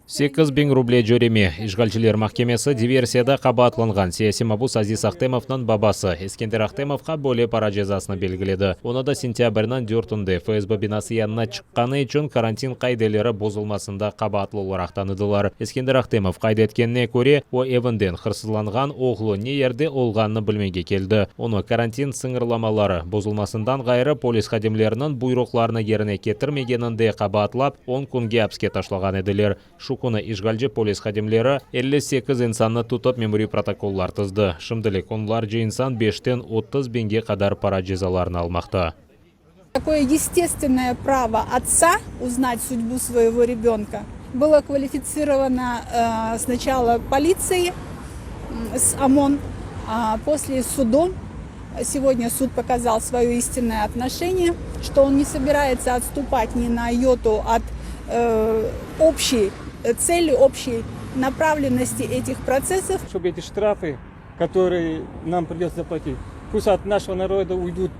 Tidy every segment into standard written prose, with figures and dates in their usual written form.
8 рублей жөреме. Ишгалчылар махкемесі диверсияда қабатланған саяси мабус Азиз Ахтемовның бабасы Ескендер Ахтемовқа бөле пара жазасыны белгіледі. Оны да сентябрьнан 4-нде ФСБ бинасы янына шыққаны үшін карантин қайделері бозылмасында қабатлылар ақтаныдылар. Ескендер Ахтемов қайды еткеніне көре, о евінден қырсызланған оғлы не ерде олғанны білмеге келді. Оны карантин сыңырламалары бозылмасындан ғайры полис қадемлерінің бұйрықларына еріне кетірмегенінде қабатлап 10 күнге апске ташлаған еділер. Шукуны ишгалжы полис қадемлері 58 инсанны тұтып мемори протоколлар тызды. Шымдылық онлар же инсан 5-тен 30 бенге қадар пара жазаларын алмақты. Такое естественное право отца узнать судьбу своего ребенка было квалифицировано сначала полицией с ОМОН, а после судом. Сегодня суд показал свое истинное отношение, что он не собирается отступать ни на йоту от общей цели, общей направленности этих процессов. Чтобы эти штрафы, которые нам придется заплатить, пусть от нашего народа уйдут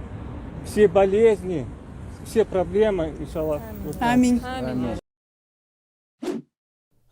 все болезни, все проблемы, иншаллах. Аминь.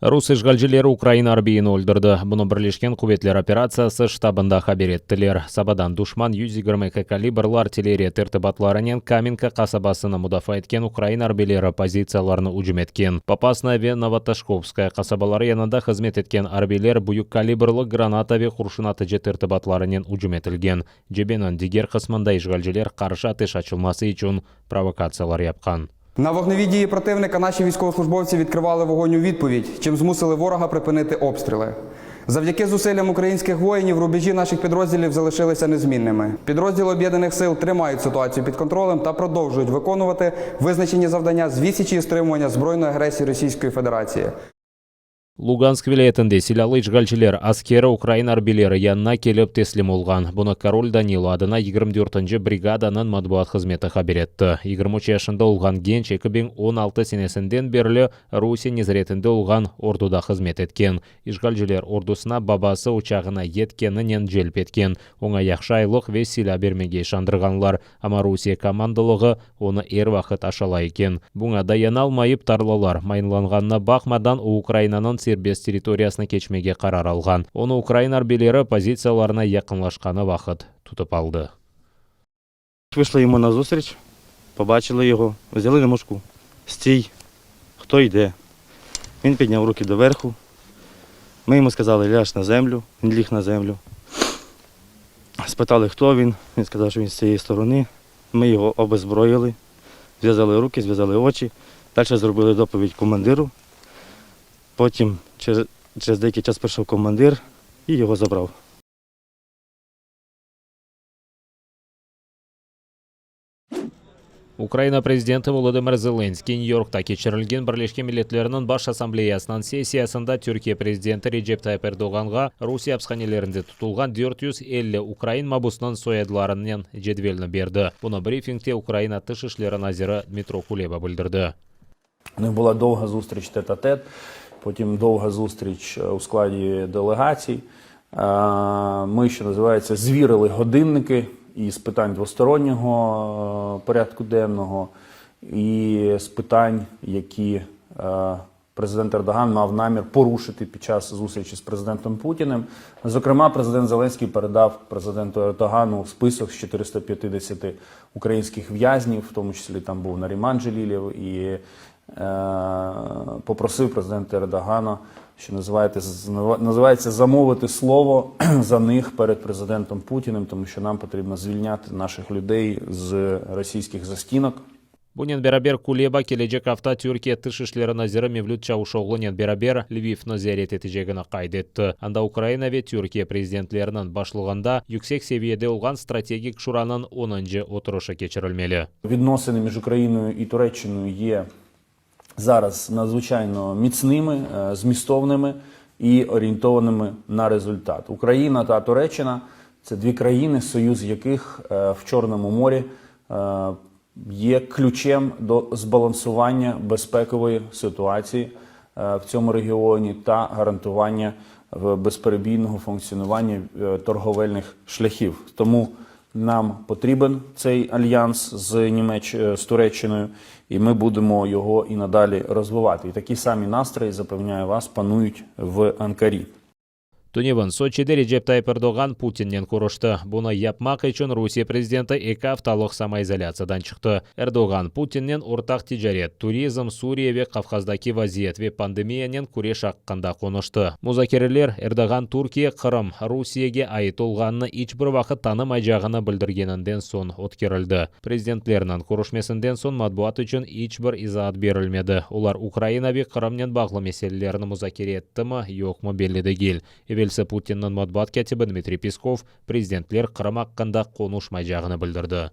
Рус ишгалчылары Украина арбийін өлдірді. Бұны бірлешкен құветлер операциясы штабында хабар еттілер. Сабадан душман 122 калибрлы артиллерия тертібатларынан Каменка қасабасыны мұдафа еткен Украина арбийлері позицияларыны ұжым еткен. Попаснове Новоташковская қасабалары янында қызмет еткен арбийлер бұйық калибрлы гранатаве құршынаты же тертібатларынан ұжым етілген. Жебенің дигер қысмында ишгалчылар қаршы атыш açılması үшін провокациялар япқан. На вогневі дії противника наші військовослужбовці відкривали вогонь у відповідь, чим змусили ворога припинити обстріли. Завдяки зусиллям українських воїнів рубежі наших підрозділів залишилися незмінними. Підрозділи Об'єднаних сил тримають ситуацію під контролем та продовжують виконувати визначені завдання з відсічі і стримування збройної агресії Російської Федерації. Луганск вилаятында силалы ишгалчылар аскері Украина арбийлері янына келіп теслим олған. Бұны король Данило адына 24-нчы бригаданың матбуат қызметі хабар етті. 23 yaşında олған генч 2016 сенесінден берлі Русия незретінде олған ордуда қызмет еткен. Ишгалчылар ордусына бабасы учағына еткенінен желп еткен. Оңа яқшайлық ве сила бермеге шандырғанлар, ама Русия командалығы оны ер вақыт ашала екен. Бұңа даяналмайып тарлалар. Майнланғанына бақмадан Украинаның сербез территориясына кечмеге қарар алған. Оны Украина арбийлері позицияларына якынлашқаны вақыт тұтып алды. Вийшли йому на зустріч, побачили його, взяли на мушку. Стій, хто йде? Він підняв руки доверху. Ми йому сказали, ляж на землю, він ліг на землю. Спитали, хто він, він сказав, що він з цієї сторони. Ми його обезброїли, зв'язали руки, зв'язали очі. Далі зробили доповідь командиру. Потім через деякий час прийшов командир і його забрав. Украина президенті Володимир Зеленский Нью-Йоркта кечірілген Бірлескен Миллетлерінің баш ассамблеясынан сессиясында Түркия президенті Реджеп Тайып Эрдоғанға Русия апсханелерінде тұтылған 450 Украин мабусының соядыларынан жедвеліні берді. Бұны брифингте Украина тыш ішлері назирі Дмитро Кулеба білдірді. У них була довга зустріч тет-а-тет, потім довга зустріч у складі делегацій. Ми, що називається, звірили годинники із питань двостороннього порядку денного і з питань, які президент Ердоган мав намір порушити під час зустрічі з президентом Путіним. Зокрема, президент Зеленський передав президенту Ердогану список з 450 українських в'язнів, в тому числі там був Наріман Джелілєв, і попросив президента Ердогана, що називається замовити слово за них перед президентом Путіним, тому що нам потрібно звільняти наших людей з російських застінок. Бунен берабер Кулеба келечек авта Түркия тыш ішлері назирі Мевлют Чаушоғлынен берабер Львив назарет етежегіні қайдетті. Анда Украина ве Түркия президентлерінің башлығында yüksek seviyede олған стратегік шуранын 10-нчы отырышы кечірілмелі. Відносини між Україною і Туреччиною є зараз надзвичайно міцними, змістовними і орієнтованими на результат. Україна та Туреччина – це дві країни, союз яких в Чорному морі є ключем до збалансування безпекової ситуації в цьому регіоні та гарантування безперебійного функціонування торговельних шляхів. Тому Нам потрібен цей альянс з Туреччиною, і ми будемо його і надалі розвивати. І такі самі настрої, запевняю вас, панують в Анкарі. Туневан Сочиде Реджеп Тайып Эрдоган Путиннен курушты. Буны япмак үчүн Русия президенті 2 апталык самоизоляциядан чыкты. Эрдоган Путиннен ортак тижарет, туризм, Сурия ве Кавказдаки вазиет ве пандемиянен күреш акканда конушты. Музакерлер Эрдоган Туркия, Кырым, Русияге айыт олганны ич бир вакыт танымай жагына билдиргенинден соң өткөрүлдү. Президентлеринин курушмесинден соң матбуат үчүн ич бир изаат берилмеди. Улар Украина ве Кырымнен баглуу маселелерни музакер эттими, жокму белгилүү дегил. Велсе Путиннің матбуат катибы Дмитрий Песков президентлер Кырым акканда конушмай жагыны билдирди.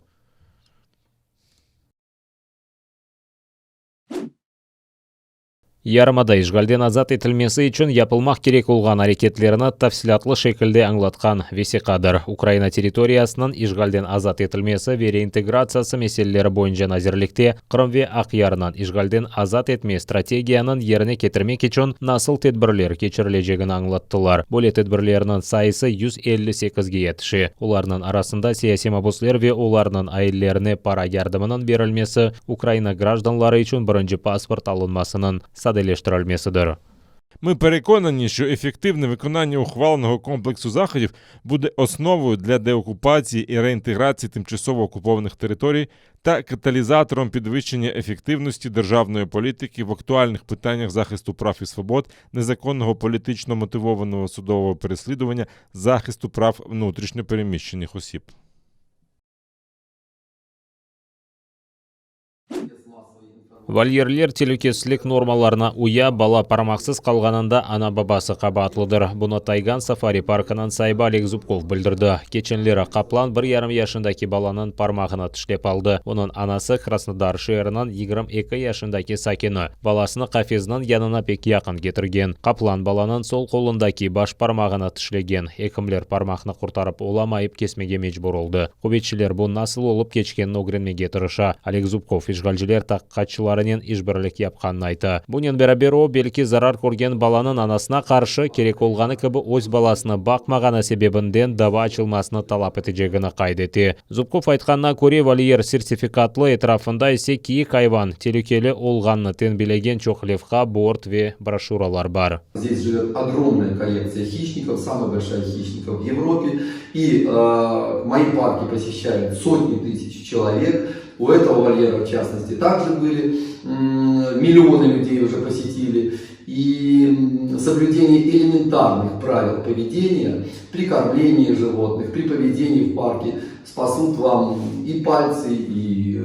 Ярымада ишгалден азат етілмесі үшін япылмақ керек олған әрекетлеріні тафсилатлы шекілде аңлатқан Весиқадыр. Украина территориясының ишгалден азат етілмесі ве реинтеграциясы меселелері бойынша назерлікте Қырым ве Ақярынан ишгалден азат етме стратегияның еріне кетірмек үшін насыл тедбірлер кечірілежегін аңлаттылар. Боле тедбірлерінің сайысы 158-ге етіші. Оларының арасында сияси мабуслер ве оларының айыллеріне пара ярдымының берілмесі, Украина гражданлары үшін бірінші паспорт алынмасының саделештірілмесідір. Ми переконані, що ефективне виконання ухваленого комплексу заходів буде основою для деокупації і реінтеграції тимчасово окупованих територій та каталізатором підвищення ефективності державної політики в актуальних питаннях захисту прав і свобод, незаконного політично мотивованого судового переслідування, захисту прав внутрішньо переміщених осіб. Вальерлер телекеслік нормаларына уя бала пармақсыз қалғанында ана бабасы қабатлыдыр. Бұны Тайган сафари паркынан сайба Олег Зубков білдірді. Кеченлері Қаплан 1,5 яшындаки баланын пармағына түшлеп алды. Оның анасы Краснодар шерынан 22 яшындаки Сакені. Баласыны кафезнан янына пек яқын кетірген. Қаплан баланын сол қолындаки баш пармағына түшлеген. Екімлер пармақны құртарып оламайып кесмеге мечбур oldu. Көбетшілер бұл насыл олып кечкенін огренмеге тырыша. Олег Зубков ишгалжилер таққатшыларынен ишбірлік япқанын айты. Бұнен бәрабер о белки зарар көрген баланын анасына қаршы керек олғаны кібі өз баласыны бақмағаны себебінден дава ачылмасыны талап етежегіні қайдеті. Зубков айтқанына көре вольер сертификатлы етрафында есе киік айван телекелі олғанны тен білеген чоқлевқа борт ве брошюралар бар. Здесь живет огромная коллекция хищников, самая большая хищников в Европе. И мои парки посещают сотни тысяч человек. У этого вольера, в частности, также были миллионы людей уже посетили. И соблюдение элементарных правил поведения при кормлении животных, при поведении в парке спасут вам и пальцы, и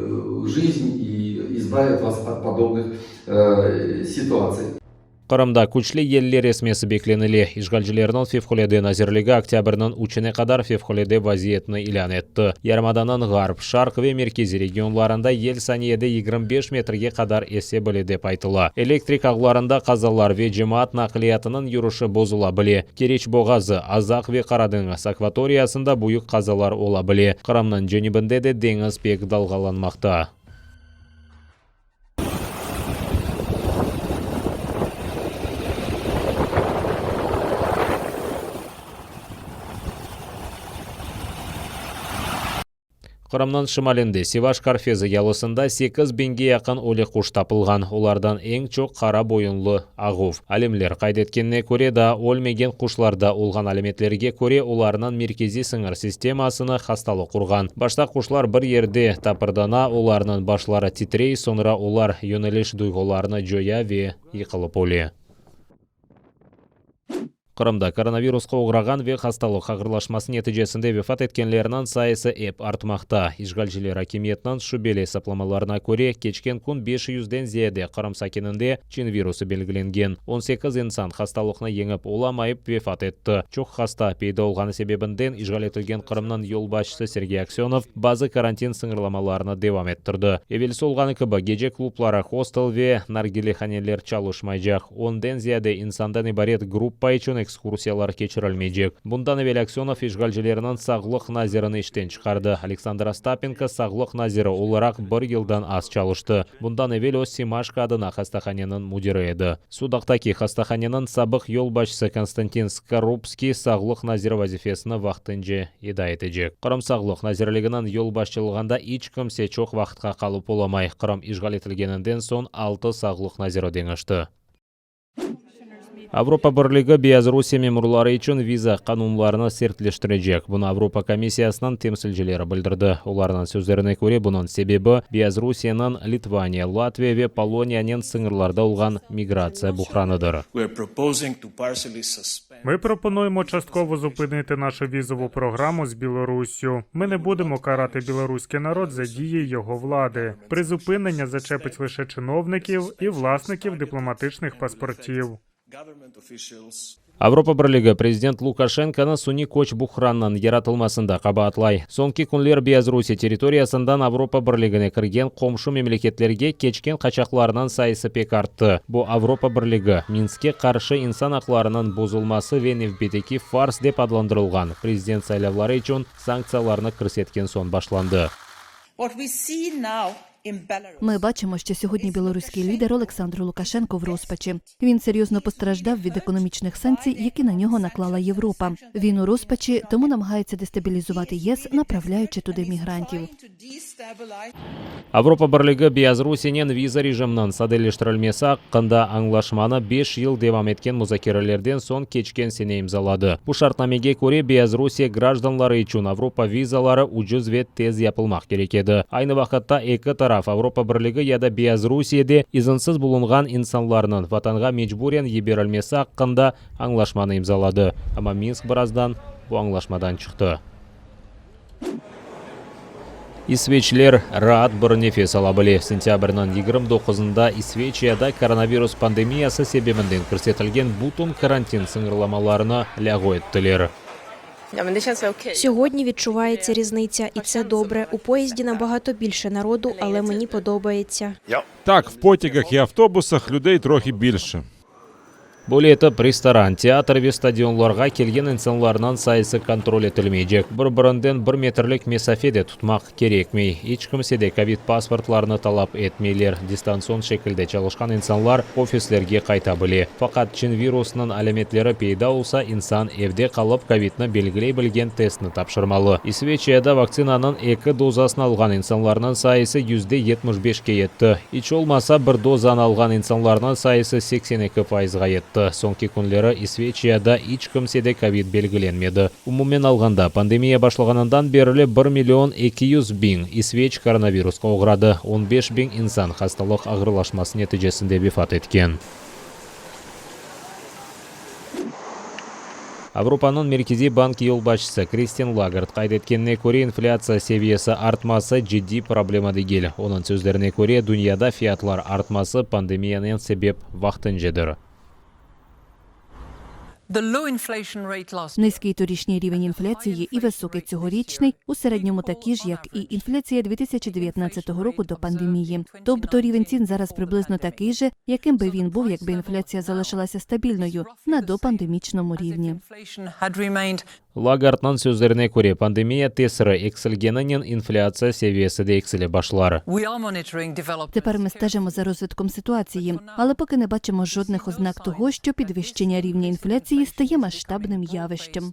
жизнь, и избавят вас от подобных ситуаций. Қырымда күчлі еллер есмесі бекленілі. Ишгалжилерінің февхоледе назерлігі октябрның учіне қадар февхоледе вазиетіні илан етті. Ярмаданын ғарб, шарқ ве меркези регионларында ел саниеде 25 метрге қадар есе білі деп айтылы. Электрик ағыларында қазалар ве жемаат нақлиятының юрушы бозыла біле. Кереч боғазы, Азақ ве Қарадыңыз акваториясында бұйық қазалар ола біле. Қырымның жөнібінде де деңіз пек далғаланмақта. Қырымның шымалінде Севаш Карфезі ялысында 8 бенге яқын оле құш тапылған. Олардан ең чоқ қара бойынлы ағув. Алемлер қайдеткеніне көре да өлмеген құшларда олған алеметлерге көре оларынан меркези сыңыр системасыны хасталы құрған. Башта құшлар бір ерде тапырдана оларының башлары титрей, сонра олар йөнелеш дұйғыларыны жоя ве иқылып оле. Қырымда коронавирусқа оғыраған ве хасталық ағырлашмасы нәтижесінде вефат еткенлерінің сайысы еп артмақта. Ишгалжилер акимиетінің шүбелі сапламаларына көре кечкен күн 500-ден зияде Қырым сакенінде чин вирусы белгіленген. 18 инсан хасталықны еңіп оламайып вефат етті. Чоқ хаста пейді олғаны себебінден ишгал етілген Қырымның елбашысы Сергей Аксенов базы карантин сыңырламаларына девам еттірді. Евелісі олғаны кібі геже клублары хостел ве наргилеханелер чалушмайжақ. 10-ден зияде инсандан ибарет группа үшін экскурсиялар кечирилмейжек. Bundan evvel Aksionov işgalcilerinin sağlık nazirini işten çıkardı. Aleksandr Остапенко sağlık naziri olarak 1 yıldan az çalıştı. Bundan evvel o Simashka adına hastahanenin müdiri edi. Sudaktaki hastahanenin sabık yol başçısı Konstantin Skorupski sağlık naziri vazifesini vaqtincha eda etecek. Qrim sağlık nazirliginin yol başçılığında hiç kimse çok vaqtqa kalıp olamay. Qrim işgal etilgeninden son 6 sağlık naziri dengişti. Avropa Birligi Belarus memurlari uchun viza qonunlarini sertleştirecek. Buni Avropa Komissiyasining temsilchilari bildirdi. Ularning so'zlariga ko'ra, buning sababi Belarusning Litvaniya, Latviya va Poloniyaning singirlarida bo'lgan migratsiya buhronidir. Ми пропонуємо частково зупинити нашу візову програму з Білоруссю. Ми не будемо карати білоруський народ за дії його влади. Призупинення зачепить лише чиновників і власників дипломатичних паспортів. Avropa Birligi prezident Lukashenkoni sun'iy ko'ch buhronining yaratilmasida qabatlay. So'nggi kunlar Belarus territoriyasidan Avropa Birligiga kirgan qo'shni mamlakatlarga kechgan qochoqlarning sayisi pek ortdi. Bu Avropa Birligi Minskga qarshi inson haqlarining buzilmasi va navbatdagi fars deb adlantirilgan prezident saylovlari uchun sanksiyalarni kiritgan so'ng boshlandi. Ми бачимо, що сьогодні білоруський лідер Олександр Лукашенко в розпачі. Він серйозно постраждав від економічних санкцій, які на нього наклала Європа. Він у розпачі, тому намагається дестабілізувати єС, направляючи туди мігрантів. Avropa Birligi Belarusning viza rejimining sadellashtirilmasi haqida anglashmani 5 yil davom etgan muzokaralardan so'ng kechgan sene imzoladi. Bu shartnomaga ko'ra Belarus grajdanlari uchun Avropa vizalari ucuz va tez yopilmoq kerak edi. Ayni vaqtda ikki taraf Avropa Birligi yoki Belarusda izinsiz bo'lgan insonlarning vatanga majburan yuborilmasi haqida anglashmani imzoladi. Ammo Minsk birozdan bu anglashmadan chiqdi. İsveçliler rahat bir nefes alabili. Sentyabrning 29'unda İsveçyada koronavirus pandemiyasi sebebinden ko'rsatilgan butun karantin singirlamalarini lag'vo etdiler. Сьогодні відчувається різниця, і це добре. У поїзді набагато більше народу, але мені подобається. Так, в потягах і автобусах людей трохи більше. Более etib, restoran, teatr va stadionlarga kelgan insonlarning sayisi kontrol etilmaydi. Bir-biridan 1 metrlik masofada tutmoq kerakmi? Hech kimsada Covid pasportlarini talab etmaylar. Distansion shaklda çalışkan insonlar ofislarga qayta biladi. Faqat chin virusning alomatlari paydo bo'lsa, inson evda qolib Covidni belgilay bilgan testni topshirmalı. İsveçyada vaksinaning 2 dozasini olgan insonlarning sayisi %75 ga yetdi. Hech olmasa bir dozani olgan insonlarning sayisi 82% ga yetdi. So'nggi kunlari İsveçyada hech kimsada Covid belgilanmadi. Umuman olganda pandemiya boshlaganidan beri 1.200.000 İsveç koronavirusga og'radi. 15.000 inson xastalik og'irlashmasi natijasida vafot etgan. Avropaning Merkaziy banki yo'l boshchisi Christine Lagarde qayd etganiga ko'ra, inflyatsiya saviyasi artmasi jiddiy problema değil. Uning so'zlariga ko'ra, dunyoda fiyatlar artmasi pandemiyaning sabab vaqtinchadir. Низький торішній рівень інфляції і високий цьогорічний у середньому такі ж, як і інфляція 2019 року до пандемії. Тобто рівень цін зараз приблизно такий же, яким би він був, якби інфляція залишилася стабільною на допандемічному рівні. Lagardening so'zlariga ko'ra, pandemiya ta'siri eksilganidan inflyatsiya saviyasida eksila boshlar. Тепер ми стежимо за розвитком ситуації, але поки не бачимо жодних ознак того, що підвищення рівня інфляції стає масштабним явищем.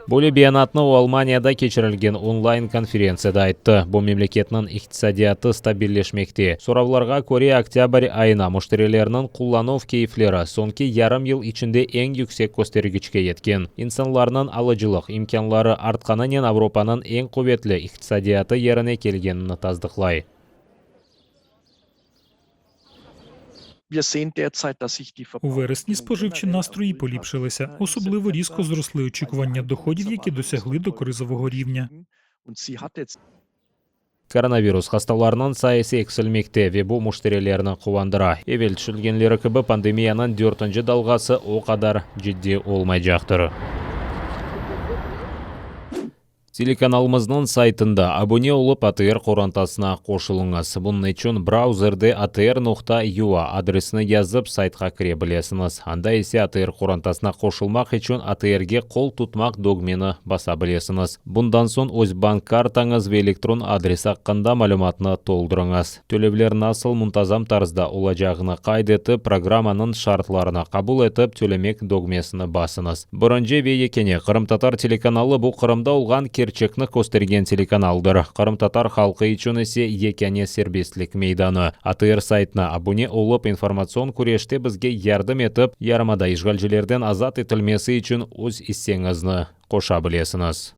Более bayonotni u Almaniyada kechirilgan onlayn konferensiyada aytdi. Bu mamlakatning iqtisodiyoti stabillashmoqda. So'rovlarga ko'ra, oktyabr oyida mushtariylarning qo'llanov keyflari so'nggi yarim yil ichida eng yuksak ko'rsatkichga yetgan. Insonlarning alıcılık imkonlari artganidan Avropaning eng quvvatli iqtisodiyoti yerine kelganini tasdiqlay. У вересні споживчі настрої поліпшилися. Особливо різко зросли очікування доходів, які досягли докризового рівня. Koronavirus hastalarining sayisi eksilmoqda va bu mushtariylarni quvondira. Evvel tushilganlari kabi pandemiyaning 4-dalg'asi o qadar jiddiy olmayacaktır. Телеканалымыздың сайтында абоне олып АТР қорантасына қошылыңыз. Бұның үшін браузерде atr.ua адресini yazып сайтқа кіре білесіңіз. Анда есе АТР қорантасына қошылмақ үшін АТРге қол тұтмақ догмені баса білесіңіз. Бұндан соң өз банк картаңыз ве электрон адрес аққанда мәліметіні толдырыңыз. Төлемдер насыл мұнтазам тарзда олacağını қайдетіп, программаның шартларына қабыл етіп, төлемек догмесіні басыңыз. Бұрынжы ве екене Қырым-Татар телеканалы бұл Қырымда олған керчекні көстерген телеканалдыр. Қырым-Татар халқы үшін есе екене сербестлік мейданы. АТР сайтына абоне олып информацион күреште бізге ярдым етіп, ярмада ишгалчылерден азат етілмесі үшін өз иссеңізні қоша білесіңіз.